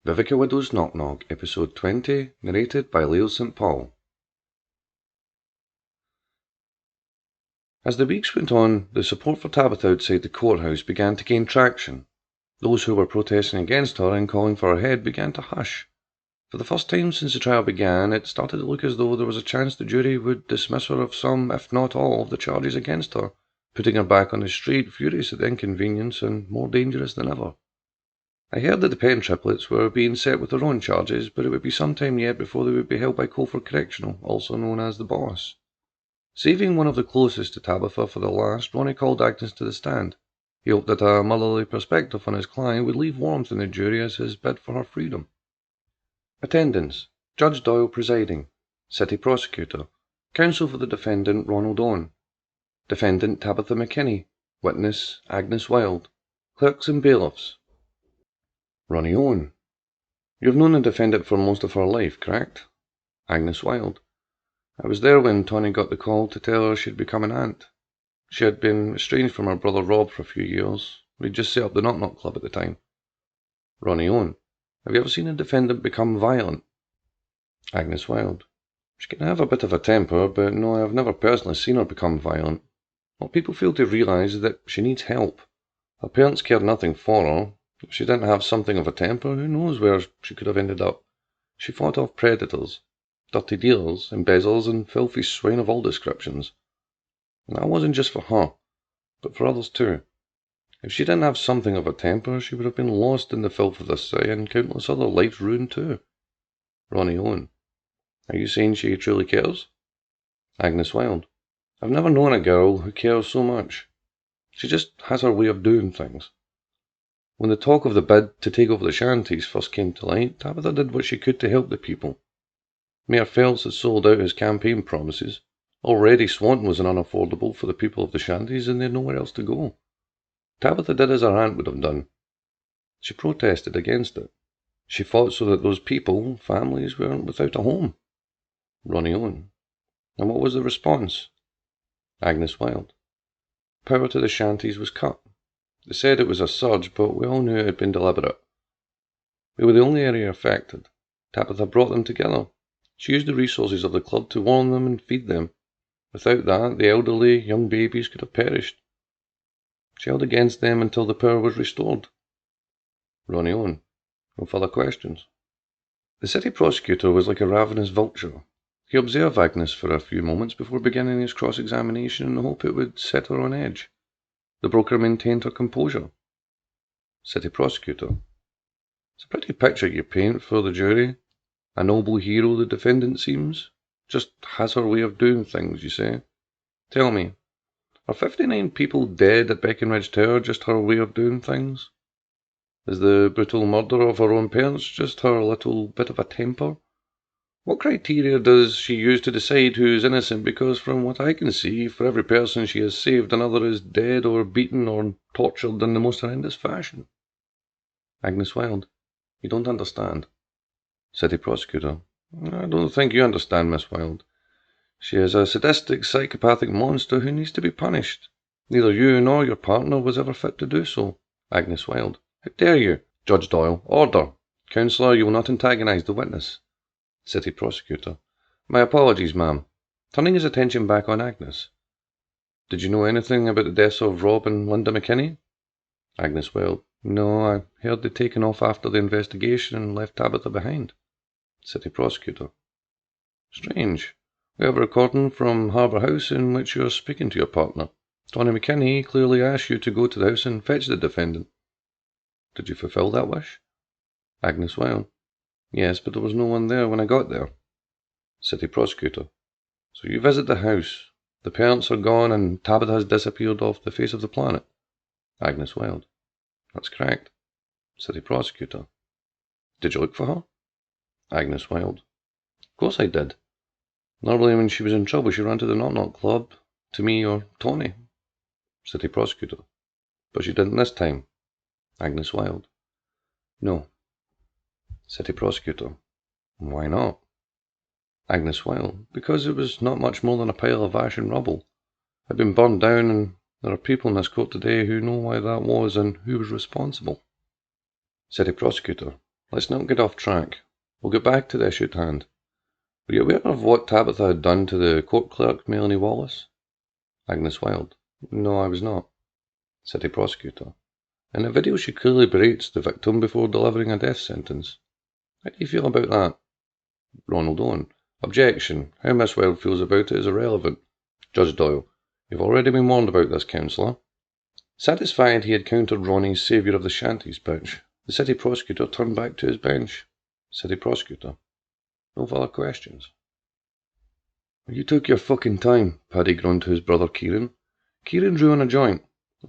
Vivica Widow's Knock Knock, Episode 20, narrated by Leo St. Paul. As the weeks went on, the support for Tabitha outside the courthouse began to gain traction. Those who were protesting against her and calling for her head began to hush. For the first time since the trial began, it started to look as though there was a chance the jury would dismiss her of some, if not all, of the charges against her, putting her back on the street, furious at the inconvenience and more dangerous than ever. I heard that the Penn triplets were being set with their own charges, but it would be some time yet before they would be held by Colford Correctional, also known as the Boss. Saving one of the closest to Tabitha for the last, Ronnie called Agnes to the stand. He hoped that a motherly perspective on his client would leave warmth in the jury as his bid for her freedom. Attendance: Judge Doyle presiding. City Prosecutor. Counsel for the defendant Ronald Owen. Defendant Tabitha McKinney. Witness Agnes Wilde. Clerks and bailiffs. Ronnie Owen. You have known the defendant for most of her life, correct? Agnes Wilde. I was there when Tawny got the call to tell her she'd become an aunt. She had been estranged from her brother Rob for a few years. We'd just set up the Knock Knock Club at the time. Ronnie Owen. Have you ever seen a defendant become violent? Agnes Wilde. She can have a bit of a temper, but no, I have never personally seen her become violent. What people fail to realise is that she needs help. Her parents cared nothing for her. If she didn't have something of a temper, who knows where she could have ended up. She fought off predators, dirty dealers, embezzlers, and filthy swine of all descriptions. And that wasn't just for her, but for others too. If she didn't have something of a temper, she would have been lost in the filth of the city and countless other lives ruined too. Ronnie Owen. Are you saying she truly cares? Agnes Wilde. I've never known a girl who cares so much. She just has her way of doing things. When the talk of the bid to take over the shanties first came to light, Tabitha did what she could to help the people. Mayor Phelps had sold out his campaign promises. Already Swanton was an unaffordable for the people of the shanties, and they had nowhere else to go. Tabitha did as her aunt would have done. She protested against it. She fought so that those people, families, weren't without a home. Ronnie Owen. And what was the response? Agnes Wilde. Power to the shanties was cut. They said it was a surge, but we all knew it had been deliberate. We were the only area affected. Tabitha brought them together. She used the resources of the club to warm them and feed them. Without that, the elderly, young babies could have perished. She held against them until the power was restored. Ronnie Owen. No further questions. The city prosecutor was like a ravenous vulture. He observed Agnes for a few moments before beginning his cross-examination in the hope it would set her on edge. The broker maintained her composure. City Prosecutor. It's a pretty picture you paint for the jury. A noble hero, the defendant seems. Just has her way of doing things, you say. Tell me, are 59 people dead at Breckenridge Tower just her way of doing things? Is the brutal murder of her own parents just her little bit of a temper? What criteria does she use to decide who is innocent? Because from what I can see, for every person she has saved, another is dead or beaten or tortured in the most horrendous fashion. Agnes Wilde. You don't understand. City Prosecutor. I don't think you understand, Miss Wilde. She is a sadistic, psychopathic monster who needs to be punished. Neither you nor your partner was ever fit to do so. Agnes Wilde. How dare you? Judge Doyle. Order. Counsellor, you will not antagonise the witness. City Prosecutor. My apologies, ma'am. Turning his attention back on Agnes. Did you know anything about the deaths of Rob and Linda McKinney? Agnes Wilde. No, I heard they'd taken off after the investigation and left Tabitha behind. City Prosecutor. Strange. We have a recording from Harbour House in which you are speaking to your partner. Tawny McKinney clearly asked you to go to the house and fetch the defendant. Did you fulfil that wish? Agnes Wilde. Yes, but there was no one there when I got there. City Prosecutor. So you visit the house. The parents are gone and Tabitha has disappeared off the face of the planet. Agnes Wilde. That's correct. City Prosecutor. Did you look for her? Agnes Wilde. Of course I did. Normally when she was in trouble she ran to the Knock Knock Club, to me or Tawny. City Prosecutor. But she didn't this time. Agnes Wilde. No. City Prosecutor. Why not? Agnes Wilde. Because it was not much more than a pile of ash and rubble. It had been burned down, and there are people in this court today who know why that was and who was responsible. City Prosecutor. Let's not get off track. We'll get back to the issue at hand. Were you aware of what Tabitha had done to the court clerk, Melanie Wallace? Agnes Wilde. No, I was not. City Prosecutor. In the video, she clearly berates the victim before delivering a death sentence. How do you feel about that? Ronald Owen. Objection. How Miss Wilde feels about it is irrelevant. Judge Doyle. You've already been warned about this, counsellor. Satisfied he had countered Ronnie's saviour of the shanty speech, the City Prosecutor turned back to his bench. City Prosecutor. No further questions. You took your fucking time, Paddy groaned to his brother Kieran. Kieran drew on a joint.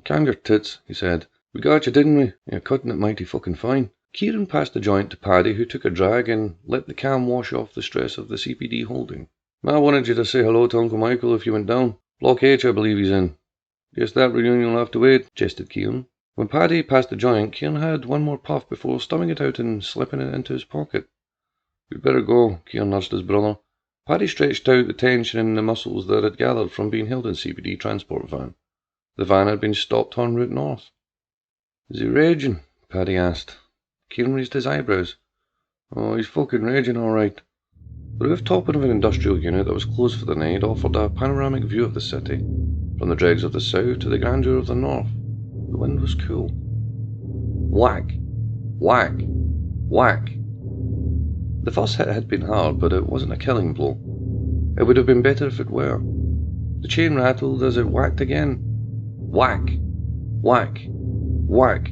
Calm your tits, he said. We got you, didn't we? You're cutting it mighty fucking fine. Kieran passed the joint to Paddy, who took a drag and let the cam wash off the stress of the CPD holding. I wanted you to say hello to Uncle Michael if you went down. Block H, I believe he's in. Guess that reunion will have to wait, jested Kieran. When Paddy passed the joint, Kieran had one more puff before stumming it out and slipping it into his pocket. We'd better go, Kieran nudged his brother. Paddy stretched out the tension in the muscles that had gathered from being held in CPD transport van. The van had been stopped en route north. Is he raging? Paddy asked. Kieran raised his eyebrows. Oh, he's fucking raging all right. The rooftop of an industrial unit that was closed for the night offered a panoramic view of the city, from the dregs of the south to the grandeur of the north. The wind was cool. Whack! Whack! Whack! The first hit had been hard, but it wasn't a killing blow. It would have been better if it were. The chain rattled as it whacked again. Whack! Whack! Whack!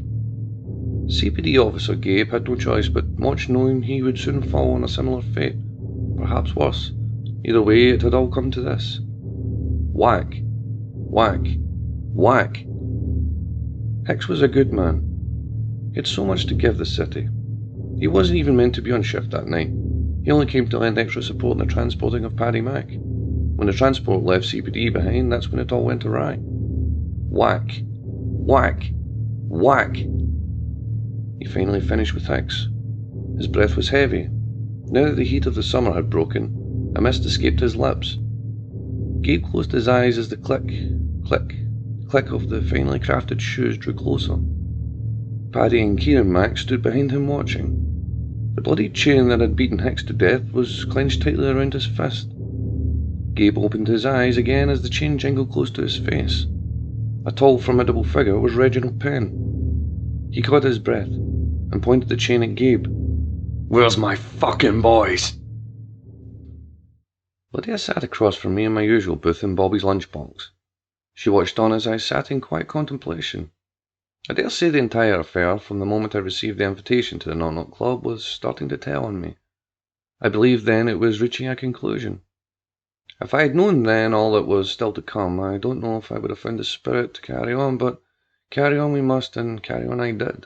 CPD officer Gabe had no choice but watch, knowing he would soon fall on a similar fate. Perhaps worse. Either way, it had all come to this. Whack! Whack! Whack! Hicks was a good man. He had so much to give the city. He wasn't even meant to be on shift that night. He only came to lend extra support in the transporting of Paddy Mac. When the transport left CPD behind, that's when it all went awry. Whack! Whack! Whack! He finally finished with Hicks. His breath was heavy. Now that the heat of the summer had broken, a mist escaped his lips. Gabe closed his eyes as the click, click, click of the finely crafted shoes drew closer. Paddy and Kieran Mac stood behind him watching. The bloody chain that had beaten Hicks to death was clenched tightly around his fist. Gabe opened his eyes again as the chain jingled close to his face. A tall, formidable figure was Reginald Penn. He caught his breath and pointed the chain at Gabe. Where's my fucking boys? Lydia sat across from me in my usual booth in Bobby's lunchbox. She watched on as I sat in quiet contemplation. I dare say the entire affair, from the moment I received the invitation to the Knock Knock Club, was starting to tell on me. I believed then it was reaching a conclusion. If I had known then all that was still to come, I don't know if I would have found the spirit to carry on, but carry on we must, and carry on I did.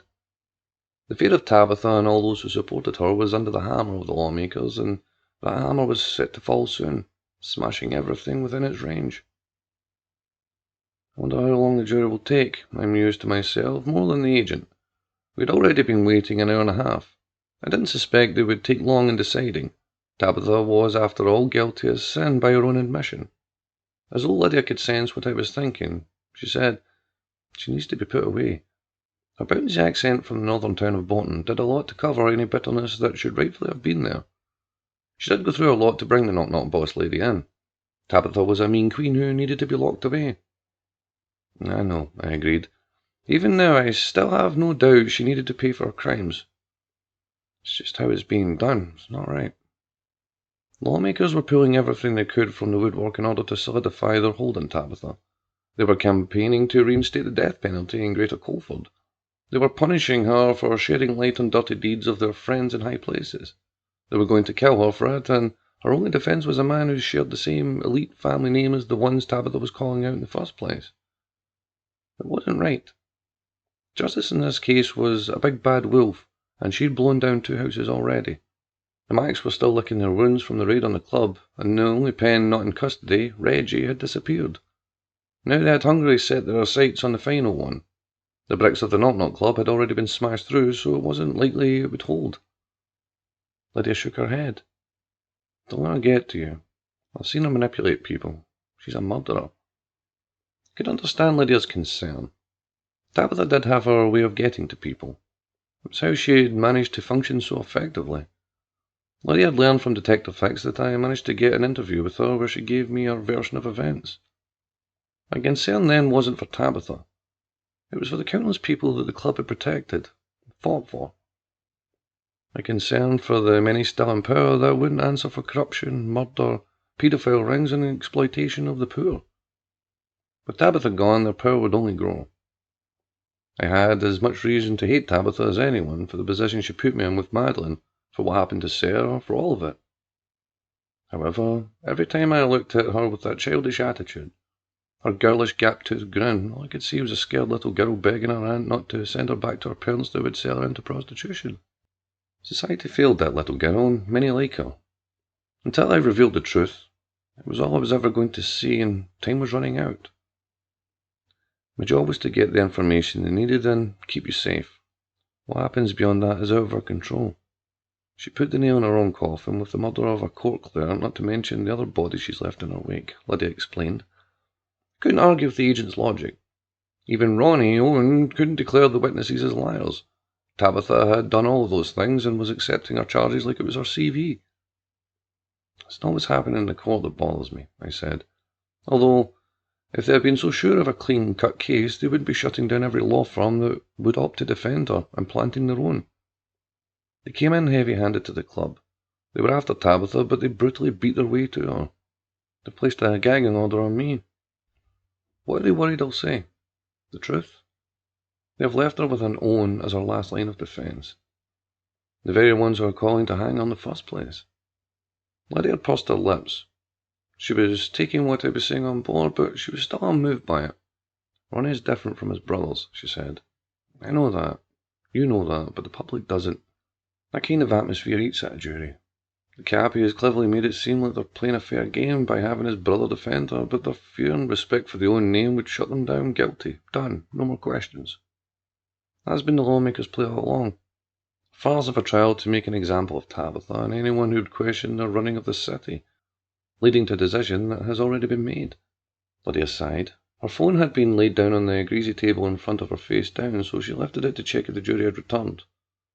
The fate of Tabitha and all those who supported her was under the hammer of the lawmakers, and that hammer was set to fall soon, smashing everything within its range. I wonder how long the jury will take, I mused to myself, more than the agent. We had already been waiting an hour and a half. I didn't suspect they would take long in deciding. Tabitha was, after all, guilty as sin by her own admission. As though Lydia could sense what I was thinking, she said, "She needs to be put away." Her bouncy accent from the northern town of Bolton did a lot to cover any bitterness that should rightfully have been there. She did go through a lot to bring the knock-knock boss lady in. Tabitha was a mean queen who needed to be locked away. I know, I agreed. Even now, I still have no doubt she needed to pay for her crimes. It's just how it's being done. It's not right. Lawmakers were pulling everything they could from the woodwork in order to solidify their hold on Tabitha. They were campaigning to reinstate the death penalty in Greater Colford. They were punishing her for shedding light on dirty deeds of their friends in high places. They were going to kill her for it, and her only defence was a man who shared the same elite family name as the ones Tabitha was calling out in the first place. It wasn't right. Justice in this case was a big bad wolf, and she'd blown down 2 houses already. The Macs were still licking their wounds from the raid on the club, and the only Penn not in custody, Reggie, had disappeared. Now they had hungrily set their sights on the final one. The bricks of the Knock Knock Club had already been smashed through, so it wasn't likely it would hold. Lydia shook her head. "Don't let her get to you. I've seen her manipulate people. She's a murderer." I could understand Lydia's concern. Tabitha did have her way of getting to people. It's how she had managed to function so effectively. Lydia had learned from Detective Fix that I managed to get an interview with her where she gave me her version of events. My concern then wasn't for Tabitha. It was for the countless people that the club had protected, fought for. My concern for the many still in power that wouldn't answer for corruption, murder, paedophile rings, and exploitation of the poor. With Tabitha gone, their power would only grow. I had as much reason to hate Tabitha as anyone for the position she put me in with Madeline, for what happened to Sarah, for all of it. However, every time I looked at her with that childish attitude, her girlish gap-toothed grin, all I could see was a scared little girl begging her aunt not to send her back to her parents that would sell her into prostitution. Society failed that little girl, and many like her. Until I revealed the truth, it was all I was ever going to see, and time was running out. My job was to get the information they needed and keep you safe. What happens beyond that is out of our control. She put the nail in her own coffin with the murder of a court clerk, not to mention the other bodies she's left in her wake, Lydia explained. Couldn't argue with the agent's logic. Even Ronnie Owen couldn't declare the witnesses as liars. Tabitha had done all of those things and was accepting her charges like it was her CV. It's not what's happening in the court that bothers me, I said. Although, if they had been so sure of a clean-cut case, they wouldn't be shutting down every law firm that would opt to defend her and planting their own. They came in heavy-handed to the club. They were after Tabitha, but they brutally beat their way to her. They placed a gagging order on me. What are they worried I'll say? The truth? They have left her with an Owen as her last line of defence. The very ones who are calling to hang her in the first place. Lydia pursed her lips. She was taking what I was saying on board, but she was still unmoved by it. Ronnie is different from his brothers, she said. I know that. You know that, but the public doesn't. That kind of atmosphere eats at a jury. The Cappy has cleverly made it seem like they're playing a fair game by having his brother defend her, but their fear and respect for their own name would shut them down guilty. Done. No more questions. That's been the lawmakers' play all along. Farce of a trial to make an example of Tabitha and anyone who would question their running of the city, leading to a decision that has already been made. Lydia sighed. Her phone had been laid down on the greasy table in front of her face down, so she lifted it to check if the jury had returned.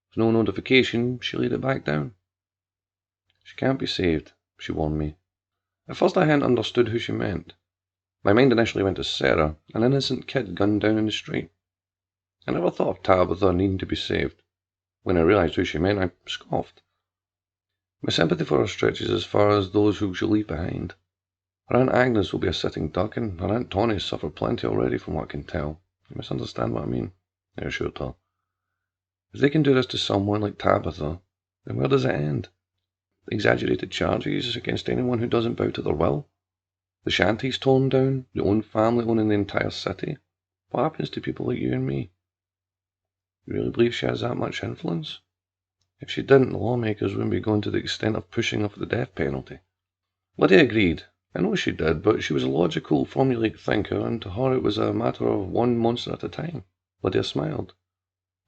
With no notification, she laid it back down. She can't be saved, she warned me. At first I hadn't understood who she meant. My mind initially went to Sarah, an innocent kid gunned down in the street. I never thought of Tabitha needing to be saved. When I realised who she meant, I scoffed. My sympathy for her stretches as far as those who she'll leave behind. Her Aunt Agnes will be a sitting duck, and her Aunt Tawny has suffered plenty already from what I can tell. You must understand what I mean, I assured her. If they can do this to someone like Tabitha, then where does it end? The exaggerated charges against anyone who doesn't bow to their will? The shanties torn down, the own family owning the entire city? What happens to people like you and me? You really believe she has that much influence? If she didn't, the lawmakers wouldn't be going to the extent of pushing her for the death penalty. Lydia agreed. I know she did, but she was a logical, formulaic thinker, and to her it was a matter of one monster at a time. Lydia smiled.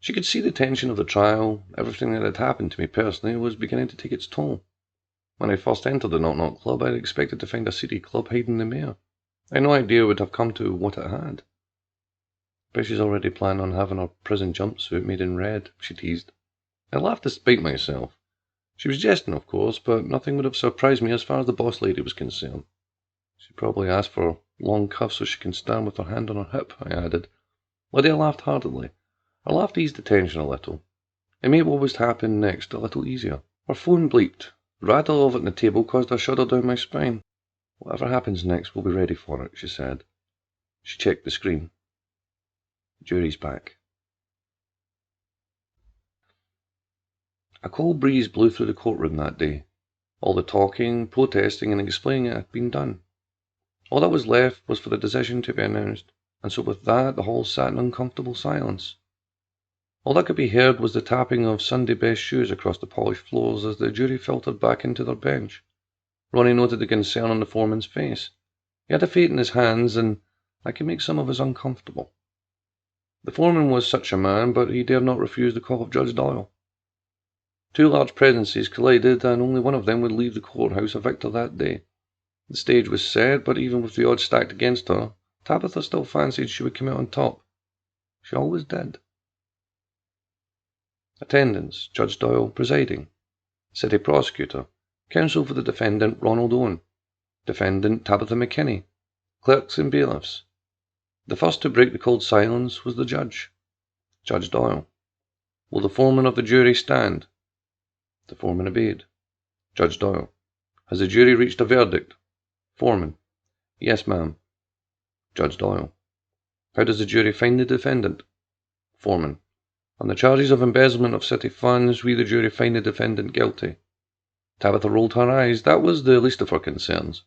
She could see the tension of the trial. Everything that had happened to me personally was beginning to take its toll. When I first entered the Knock Knock Club, I had expected to find a seedy club hiding the mayor. I had no idea it would have come to what it had. But she's already planned on having her prison jumpsuit made in red, she teased. I laughed to spite myself. She was jesting, of course, but nothing would have surprised me as far as the boss lady was concerned. She probably asked for long cuffs so she can stand with her hand on her hip, I added. Lydia laughed heartily. Her laugh eased the tension a little. It made what was to happen next a little easier. Her phone bleeped. The rattle of it on the table caused a shudder down my spine. Whatever happens next, we'll be ready for it, she said. She checked the screen. The jury's back. A cold breeze blew through the courtroom that day. All the talking, protesting, and explaining it had been done. All that was left was for the decision to be announced, and so with that the hall sat in uncomfortable silence. All that could be heard was the tapping of Sunday-best shoes across the polished floors as the jury filtered back into their bench. Ronnie noted the concern on the foreman's face. He had a fate in his hands, and that could make some of us uncomfortable. The foreman was such a man, but he dared not refuse the call of Judge Doyle. Two large presences collided, and only one of them would leave the courthouse a victor that day. The stage was set, but even with the odds stacked against her, Tabitha still fancied she would come out on top. She always did. Attendants: Judge Doyle presiding. City Prosecutor. Counsel for the defendant Ronald Owen. Defendant Tabitha McKinney. Clerks and bailiffs. The first to break the cold silence was the judge. Judge Doyle. Will the foreman of the jury stand? The foreman obeyed. Judge Doyle. Has the jury reached a verdict? Foreman. Yes, ma'am. Judge Doyle. How does the jury find the defendant? Foreman. On the charges of embezzlement of city funds, we the jury find the defendant guilty. Tabitha rolled her eyes. That was the least of her concerns.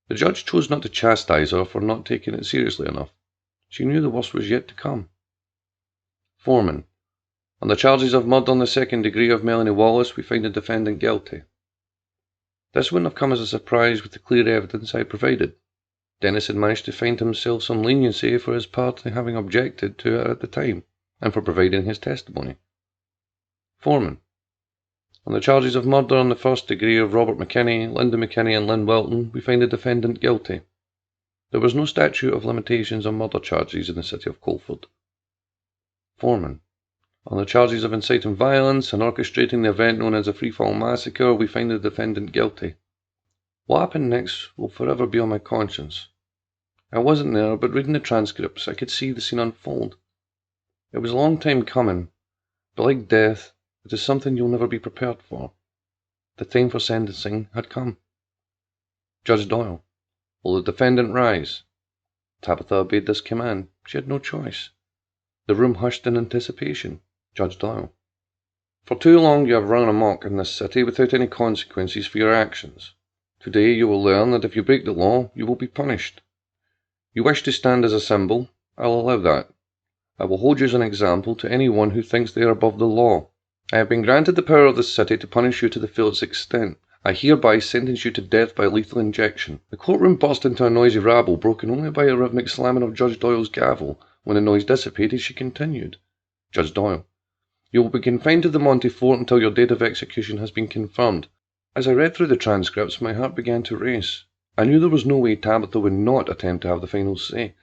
The judge chose not to chastise her for not taking it seriously enough. She knew the worst was yet to come. Foreman. On the charges of murder on the second degree of Melanie Wallace, we find the defendant guilty. This wouldn't have come as a surprise with the clear evidence I provided. Dennis had managed to find himself some leniency for his part in having objected to it at the time, and for providing his testimony. Foreman. On the charges of murder on the first degree of Robert McKinney, Linda McKinney and Lynn Wilton, we find the defendant guilty. There was no statute of limitations on murder charges in the city of Colford. Foreman. On the charges of inciting violence and orchestrating the event known as a free-fall massacre, we find the defendant guilty. What happened next will forever be on my conscience. I wasn't there, but reading the transcripts, I could see the scene unfold. It was a long time coming, but like death, it is something you'll never be prepared for. The time for sentencing had come. Judge Doyle. Will the defendant rise? Tabitha obeyed this command. She had no choice. The room hushed in anticipation. Judge Doyle. For too long you have run amok in this city without any consequences for your actions. Today you will learn that if you break the law, you will be punished. You wish to stand as a symbol. I'll allow that. I will hold you as an example to anyone who thinks they are above the law. I have been granted the power of this city to punish you to the fullest extent. I hereby sentence you to death by lethal injection. The courtroom burst into a noisy rabble, broken only by a rhythmic slamming of Judge Doyle's gavel. When the noise dissipated, she continued. Judge Doyle. You will be confined to the Monte Fort until your date of execution has been confirmed. As I read through the transcripts, my heart began to race. I knew there was no way Tabitha would not attempt to have the final say.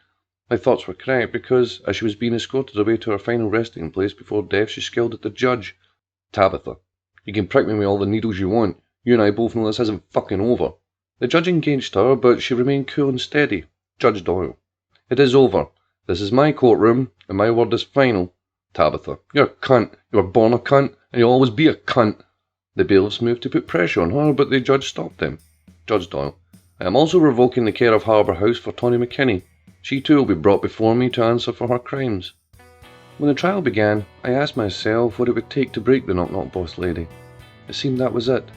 My thoughts were correct, because as she was being escorted away to her final resting place before death, she skilled at the judge. Tabitha, you can prick me with all the needles you want. You and I both know this isn't fucking over. The judge engaged her, but she remained cool and steady. Judge Doyle. It is over. This is my courtroom, and my word is final. Tabitha, you're a cunt. You were born a cunt, and you'll always be a cunt. The bailiffs moved to put pressure on her, but the judge stopped them. Judge Doyle. I am also revoking the care of Harbour House for Tony McKinney. She too will be brought before me to answer for her crimes. When the trial began, I asked myself what it would take to break the knock-knock boss lady. It seemed that was it.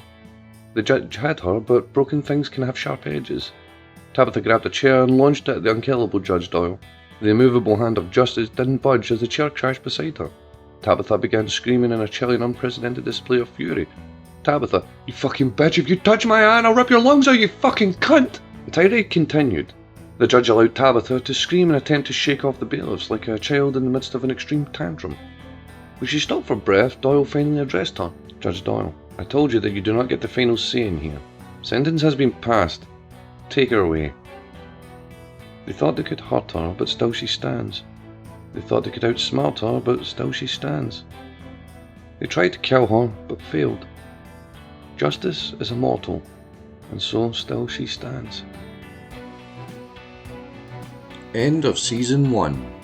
The judge had her, but broken things can have sharp edges. Tabitha grabbed a chair and launched it at the unkillable Judge Doyle. The immovable hand of justice didn't budge as the chair crashed beside her. Tabitha began screaming in a chilling, unprecedented display of fury. Tabitha, you fucking bitch, if you touch my hand, I'll rip your lungs out, you fucking cunt! The tirade continued. The judge allowed Tabitha to scream and attempt to shake off the bailiffs like a child in the midst of an extreme tantrum. When she stopped for breath, Doyle finally addressed her. Judge Doyle, I told you that you do not get the final say in here. Sentence has been passed. Take her away. They thought they could hurt her, but still she stands. They thought they could outsmart her, but still she stands. They tried to kill her, but failed. Justice is immortal, and so still she stands. End of Season 1.